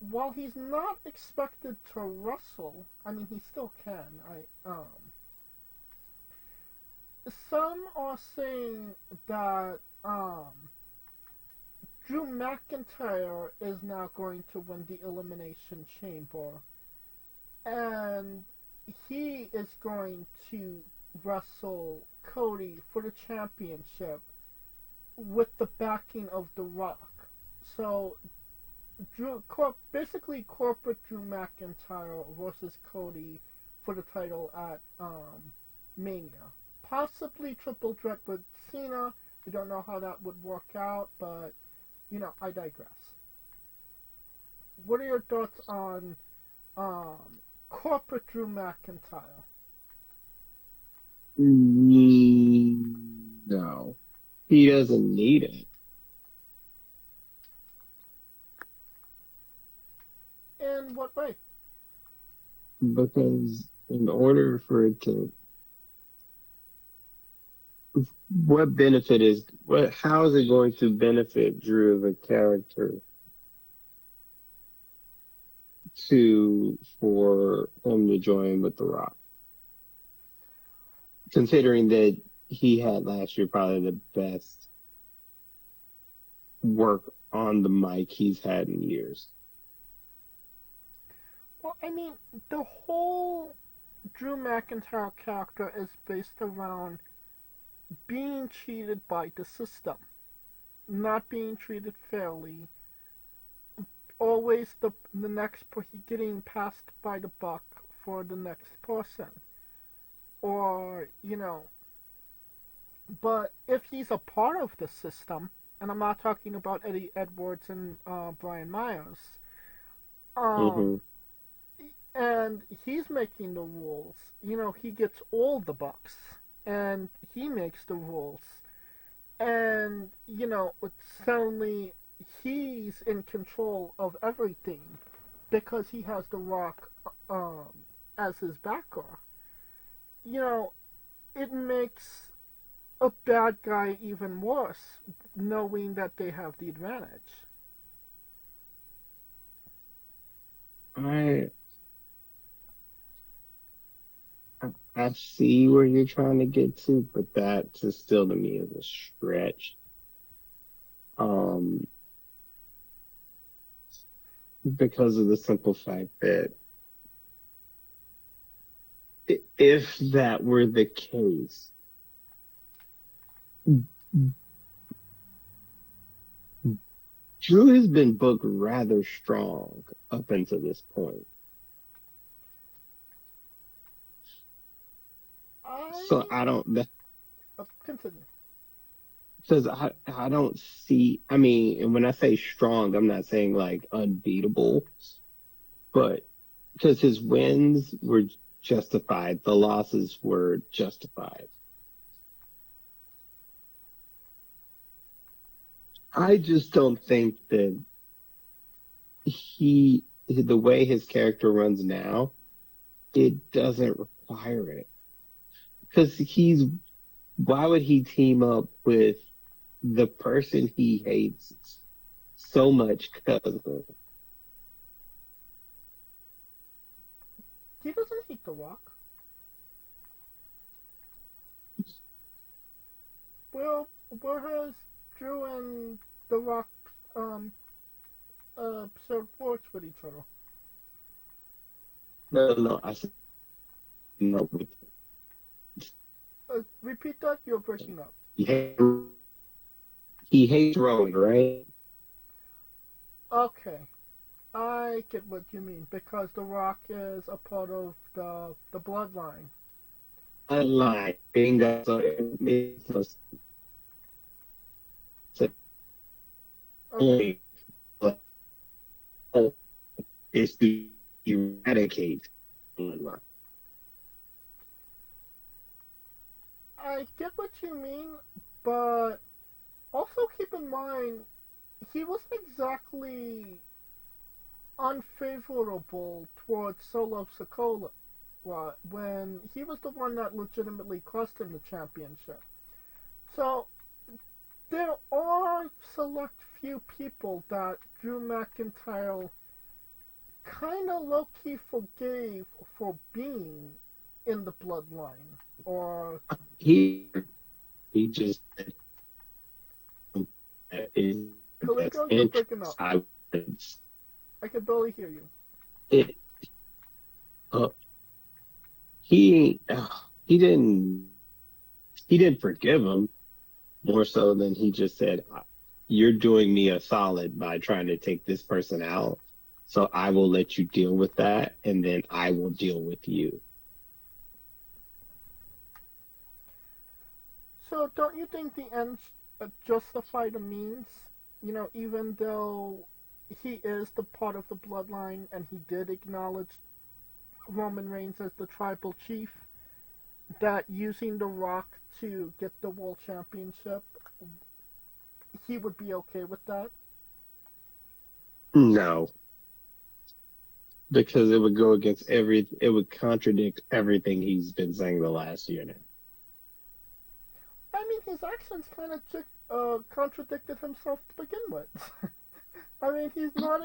While he's not expected to wrestle, I mean, he still can. Some are saying that Drew McIntyre is now going to win the Elimination Chamber, and he is going to wrestle Cody for the championship with the backing of The Rock. So, basically corporate Drew McIntyre versus Cody for the title at Mania. Possibly triple threat with Cena. We don't know how that would work out, but I digress. What are your thoughts on corporate Drew McIntyre? No, he doesn't need it. In what way? Because in order for it to, what benefit is, how is it going to benefit Drew the character for him to join with The Rock? Considering that he had last year probably the best work on the mic he's had in years. Well, I mean, the whole Drew McIntyre character is based around being cheated by the system, not being treated fairly, always the next getting passed by the buck for the next person, or But if he's a part of the system, and I'm not talking about Eddie Edwards and Brian Myers, Mm-hmm. um, and he's making the rules. He gets all the bucks, and he makes the rules, and suddenly he's in control of everything because he has The Rock as his backer. It makes a bad guy even worse. knowing that they have the advantage. I I see where you're trying to get to, but that just still to me is a stretch. Um, because of the simple fact that if that were the case, Drew has been booked rather strong up until this point. So I don't, Continue. because I don't see, I mean, and when I say strong, I'm not saying like unbeatable, but because his wins were justified, the losses were justified. I just don't think that the way his character runs now, it doesn't require it. Because why would he team up with the person he hates so much? Because He doesn't hate The Rock. Well, where has Drew and The Rock shared works with each other? no, I said no. Repeat that. You're breaking up. He hates Rowan, right? Okay, I get what you mean because The Rock is a part of the bloodline. Unlike bingo, so it makes us Okay. only is to eradicate bloodline. I get what you mean, but also keep in mind he wasn't exactly unfavorable towards Solo Sikoa when he was the one that legitimately cost him the championship. So there are select few people that Drew McIntyre kind of low-key forgave for being in the bloodline, or He just Kaliko, you're breaking up. I can barely hear you. it he didn't forgive him, more so than he just said, you're doing me a solid by trying to take this person out, so I will let you deal with that, and then I will deal with you. So don't you think the ends justify the means? You know, even though he is the part of the bloodline and he did acknowledge Roman Reigns as the tribal chief, that using The Rock to get the world championship, he would be okay with that? No, because it would go against it would contradict everything he's been saying the last year now. I mean, his actions kind of contradicted himself to begin with. I mean, he's not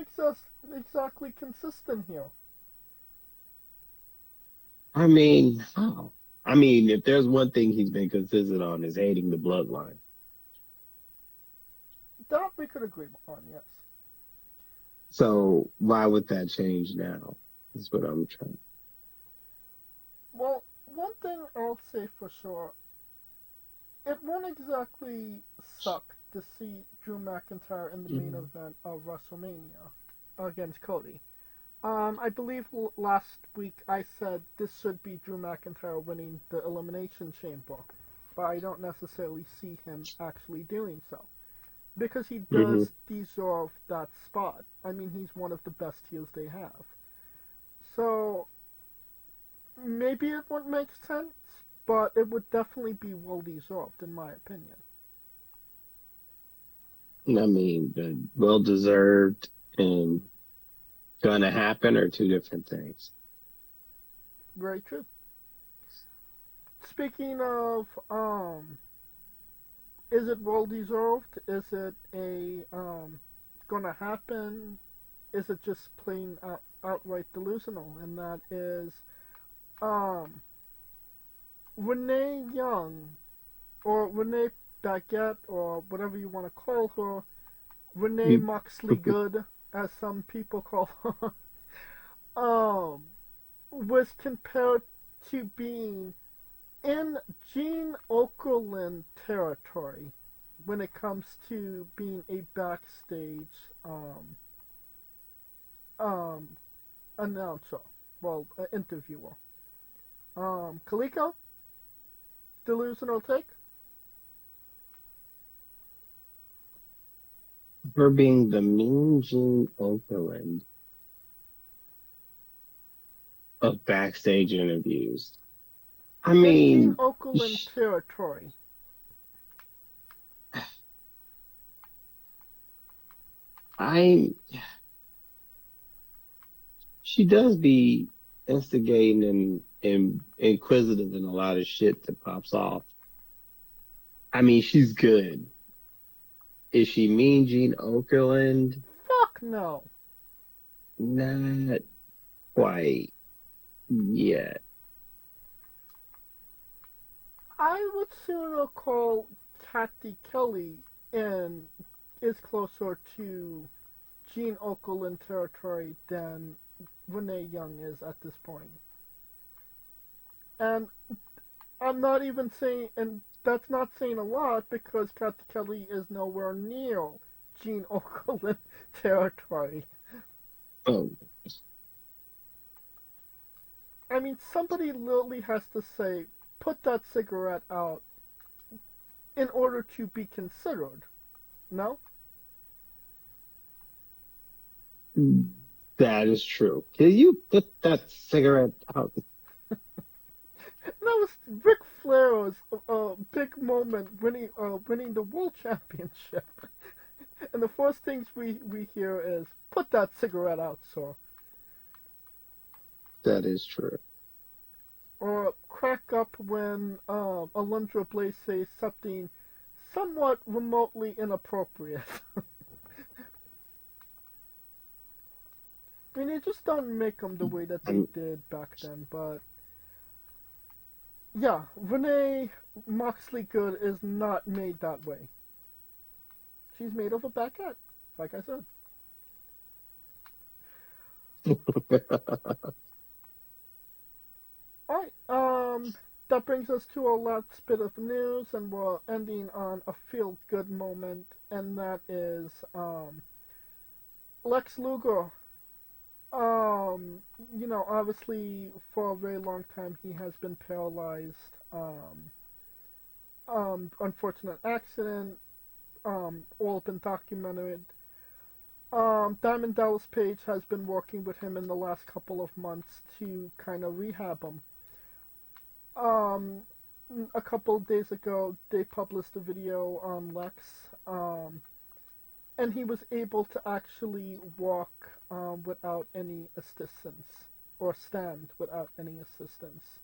exactly consistent here. I mean, how? I mean, if there's one thing he's been consistent on is hating the bloodline. That we could agree on, yes. So why would that change now? Is what I'm trying. Well, one thing I'll say for sure, it won't exactly suck to see Drew McIntyre in the main event of WrestleMania against Cody. I believe last week I said this should be Drew McIntyre winning the Elimination Chamber, but I don't necessarily see him actually doing so. Because he does deserve that spot. I mean, he's one of the best heels they have. So, maybe it would make sense, but it would definitely be well deserved, in my opinion. I mean, well deserved and gonna happen are two different things. Very true. Speaking of is it well deserved? Is it a gonna happen? Is it just plain outright delusional? And that is um Renee Young, or Renee Baguette, or whatever you want to call her, Renee Moxley Good, as some people call her, was compared to being in Gene Okerlund territory when it comes to being a backstage announcer, well, interviewer. Kaliko, delusional take? Her being the mean Gene Okerlund of backstage interviews. I mean, Gene Okerlund territory. She does be instigating and inquisitive in a lot of shit that pops off. I mean, she's good. Is she mean Gene Okerlund? Fuck no. Not quite yet. I would sooner call Kathy Kelly in is closer to Gene Okerlund territory than Renee Young is at this point. And I'm not even saying, and that's not saying a lot, because Kathy Kelly is nowhere near Gene Okerlund territory. Oh. I mean, somebody literally has to say, put that cigarette out in order to be considered. No? That is true. Can you put that cigarette out? That was Ric Flair's big moment winning the world championship. And the first things we hear is, put that cigarette out, sir. That is true. Or crack up when Alundra Blaze says something somewhat remotely inappropriate. I mean, they just don't make them the way that they did back then, but yeah, Renee Moxley Good is not made that way. She's made of a baguette, like I said. Alright, that brings us to our last bit of news, and we're ending on a feel-good moment, and that is, Lex Luger. You know, obviously, for a very long time, he has been paralyzed, unfortunate accident, all been documented. Diamond Dallas Page has been working with him in the last couple of months to kind of rehab him. A couple of days ago, they published a video on Lex, and he was able to actually walk without any assistance, or stand without any assistance.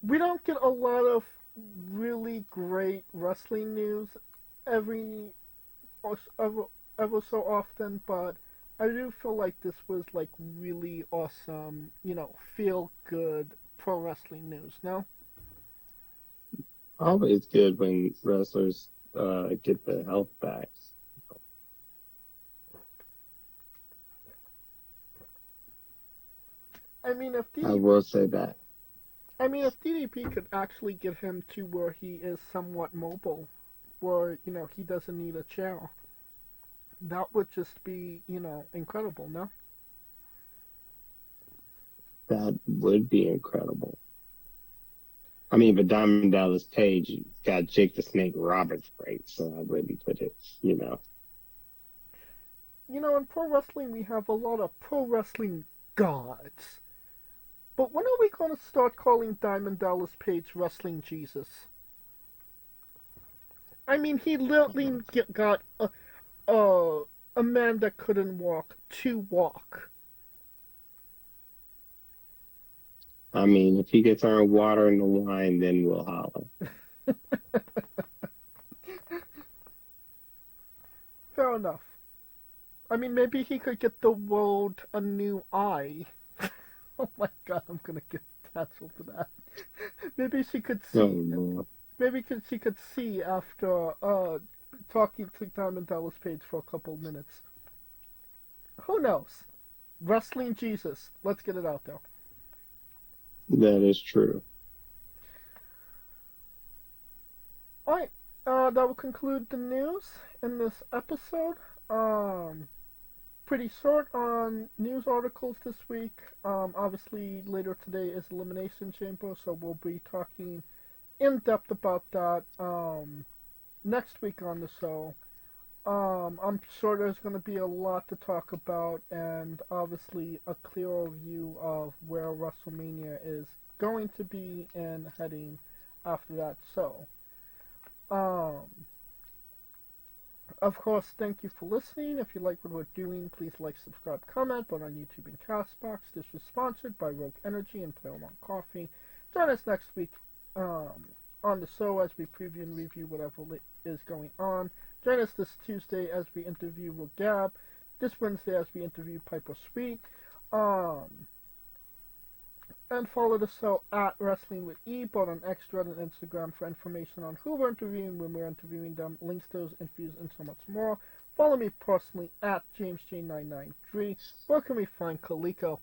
We don't get a lot of really great wrestling news ever so often, but I do feel like this was like really awesome, you know, feel good pro wrestling news, no? Always good when wrestlers get their health back. I mean, if I will say that. I mean, if DDP could actually get him to where he is somewhat mobile, where, you know, he doesn't need a chair, that would just be, you know, incredible, no? That would be incredible. I mean, but Diamond Dallas Page got Jake the Snake Roberts break, so I wouldn't put it, you know. You know, in pro wrestling, we have a lot of pro wrestling gods. But when are we going to start calling Diamond Dallas Page Wrestling Jesus? I mean, he literally got a man that couldn't walk to walk. I mean, if he gets our water and the wine, then we'll holler. Fair enough. I mean, maybe he could get the world a new eye. Oh my god, I'm gonna get canceled for that. Maybe she could see. Oh, no. Maybe she could see after talking to Diamond Dallas Page for a couple minutes. Who knows? Wrestling Jesus. Let's get it out there. That is true. Alright, that will conclude the news in this episode. Pretty short on news articles this week. Obviously, later today is Elimination Chamber, so we'll be talking in depth about that next week on the show. I'm sure there's going to be a lot to talk about, and obviously a clearer view of where WrestleMania is going to be and heading after that show. Of course, thank you for listening. If you like what we're doing, please like, subscribe, comment, both on YouTube and Castbox. This was sponsored by Rogue Energy and Paramount Coffee. Join us next week on the show as we preview and review whatever is going on. Join us this Tuesday as we interview Will Gab. This Wednesday as we interview Piper Sweet. And follow the show at Wrestling with E, both on X, Thread, and Instagram for information on who we're interviewing, when we're interviewing them, links to those interviews, and so much more. Follow me personally at JamesJ993. Where can we find Kaliko?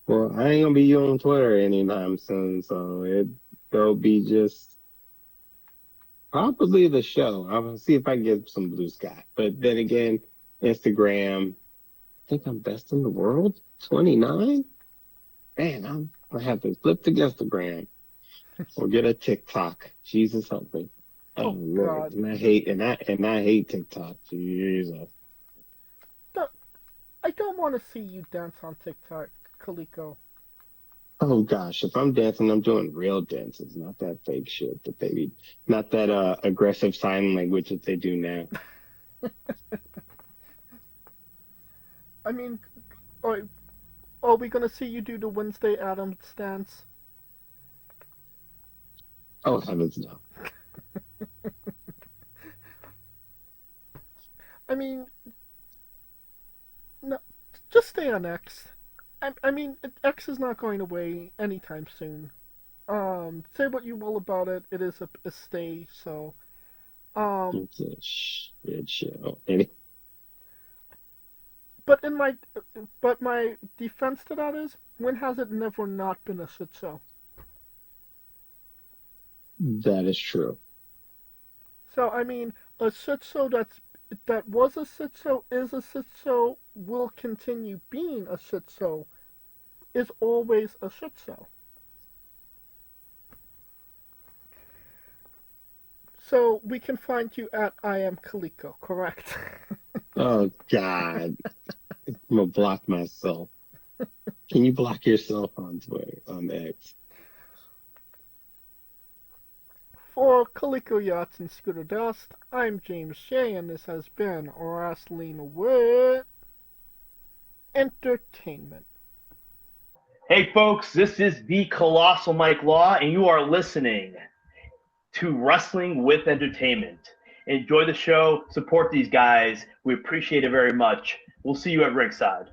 Well, I ain't gonna be on Twitter anytime soon, so it'll be just probably the show. I'll see if I can get some blue sky. But then again, Instagram, I think I'm best in the world, 29? Man, I'm gonna have to flip to Instagram or get a TikTok. Jesus help me. Oh Lord. God. And I hate TikTok. Jesus. I don't want to see you dance on TikTok, Kaliko. Oh gosh, if I'm dancing, I'm doing real dances, not that fake shit that not that aggressive sign language that they do now. I mean, are we gonna see you do the Wednesday Addams dance? Oh heavens no. I mean, no, just stay on X. I mean, X is not going away anytime soon. Say what you will about it, it is a stay, so. It's a shit show. But my defense to that is, when has it never not been a shit show? That is true. So, I mean, a shit show that was a shit show, is a shit show, will continue being a shit show, is always a shit show. So, we can find you at I Am Kaliko, correct? Oh God. I'm gonna block myself. Can you block yourself on Twitter, on X? For Kaliko Yachts and Scooter Dust, I'm James Shea, and this has been Wrestling with Entertainment. Hey folks, this is the Colossal Mike Law, and you are listening to Wrestling with Entertainment. Enjoy the show, support these guys. We appreciate it very much. We'll see you at ringside.